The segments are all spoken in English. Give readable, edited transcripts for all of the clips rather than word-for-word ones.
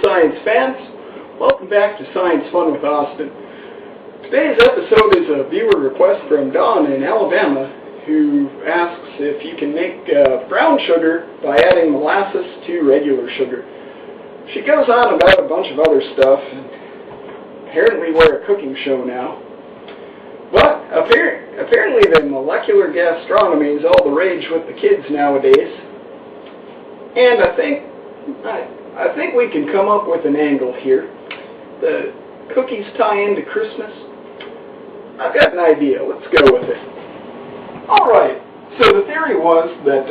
science fans. Welcome back to Science Fun with Austin. Today's episode is a viewer request from Dawn in Alabama, who asks if you can make brown sugar by adding molasses to regular sugar. She goes on about a bunch of other stuff, and apparently we're a cooking show now. But apparently the molecular gastronomy is all the rage with the kids nowadays. And I think we can come up with an angle here. The cookies tie into Christmas. I've got an idea. Let's go with it. Alright, so the theory was that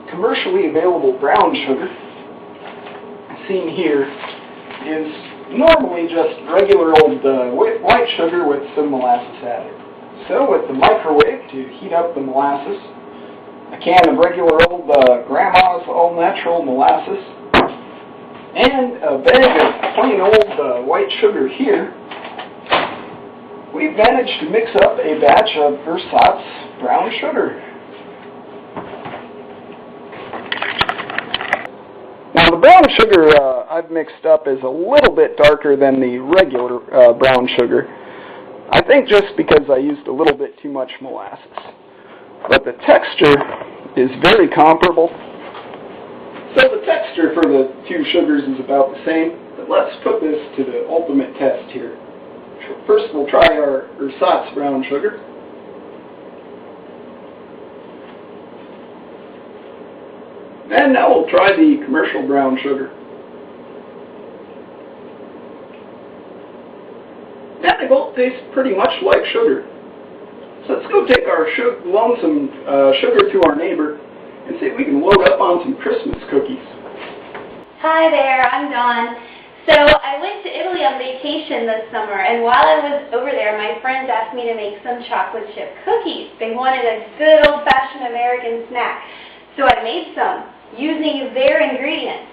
commercially available brown sugar, seen here, is normally just regular old white sugar with some molasses added. So with the microwave to heat up the molasses, a can of regular old grandma's all-natural molasses, and a bag of plain old white sugar here, we've managed to mix up a batch of ersatz brown sugar. Now the brown sugar I've mixed up is a little bit darker than the regular brown sugar. I think just because I used a little bit too much molasses. But the texture is very comparable. So the texture for the two sugars is about the same. But let's put this to the ultimate test here. First we'll try our ersatz brown sugar. And now we'll try the commercial brown sugar. And they both taste pretty much like sugar. So let's go take our lonesome sugar to our neighbor and see if we can load up on some Christmas cookies. Hi there, I'm Dawn. So I went to Italy on vacation this summer, and while I was over there, my friends asked me to make some chocolate chip cookies. They wanted a good old-fashioned American snack. So I made some using their ingredients,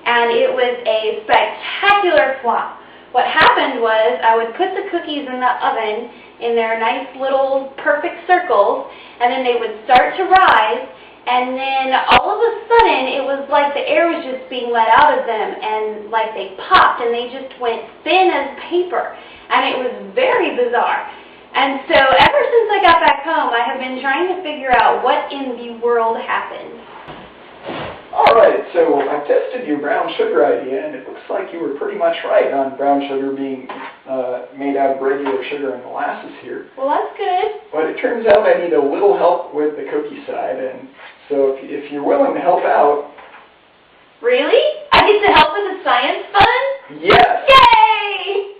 and it was a spectacular flop. What happened was I would put the cookies in the oven in their nice little perfect circles, and then they would start to rise, and then all of a sudden it was like the air was just being let out of them, and like they popped, and they just went thin as paper, and it was very bizarre. And so ever since I got back home, I have been trying to figure out what in the world happened. Alright, so I tested your brown sugar idea, and it looks like you were pretty much right on brown sugar being made out of regular sugar and molasses here. Well, that's good. But it turns out I need a little help with the cookie side, and so if you're willing to help out... Really? I get to help with the science fun? Yes! Yay!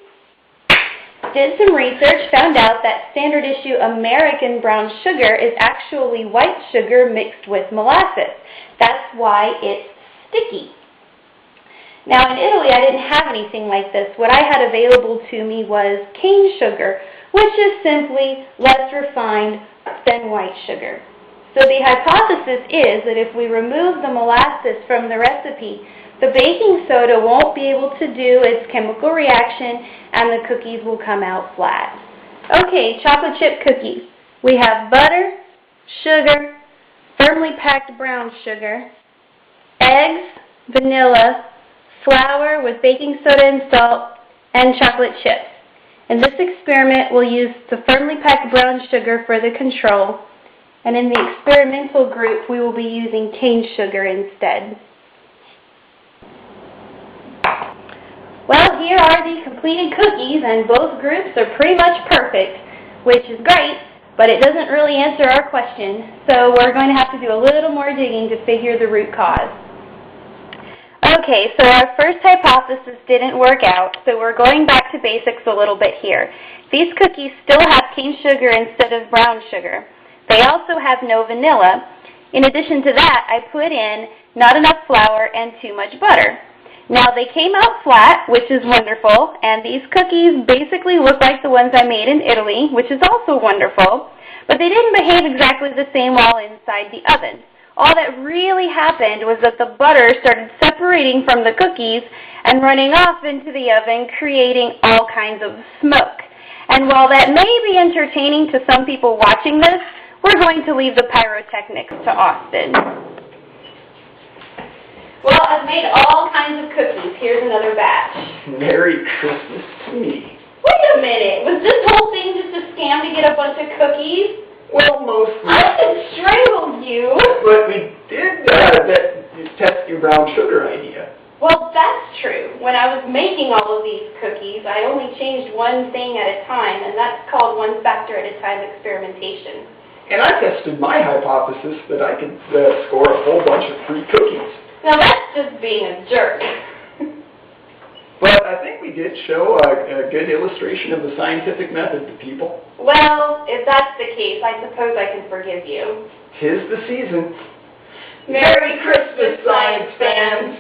Did some research, found out that standard issue American brown sugar is actually white sugar mixed with molasses. That's why it's sticky. Now in Italy I didn't have anything like this. What I had available to me was cane sugar, which is simply less refined than white sugar. So the hypothesis is that if we remove the molasses from the recipe, the baking soda won't be able to do its chemical reaction and the cookies will come out flat. Okay, chocolate chip cookies. We have butter, sugar, firmly packed brown sugar, eggs, vanilla, flour with baking soda and salt, and chocolate chips. In this experiment, we'll use the firmly packed brown sugar for the control, and in the experimental group, we will be using cane sugar instead. Well, here are the completed cookies, and both groups are pretty much perfect, which is great. But it doesn't really answer our question, so we're going to have to do a little more digging to figure the root cause. Okay, so our first hypothesis didn't work out, so we're going back to basics a little bit here. These cookies still have cane sugar instead of brown sugar. They also have no vanilla. In addition to that, I put in not enough flour and too much butter. Now they came out flat, which is wonderful, and these cookies basically look like the ones I made in Italy, which is also wonderful, but they didn't behave exactly the same while inside the oven. All that really happened was that the butter started separating from the cookies and running off into the oven, creating all kinds of smoke. And while that may be entertaining to some people watching this, we're going to leave the pyrotechnics to Austin. Well, I've made all kinds of cookies. Here's another batch. Merry Christmas to me. Wait a minute. Was this whole thing just a scam to get a bunch of cookies? Well, mostly. I could strangle you. But we did test your brown sugar idea. Well, that's true. When I was making all of these cookies, I only changed one thing at a time, and that's called one factor at a time experimentation. And I tested my hypothesis that I could score a whole bunch of free cookies. Now that's just being a jerk. But I think we did show a good illustration of the scientific method to people. Well, if that's the case, I suppose I can forgive you. 'Tis the season. Merry Christmas, science fans!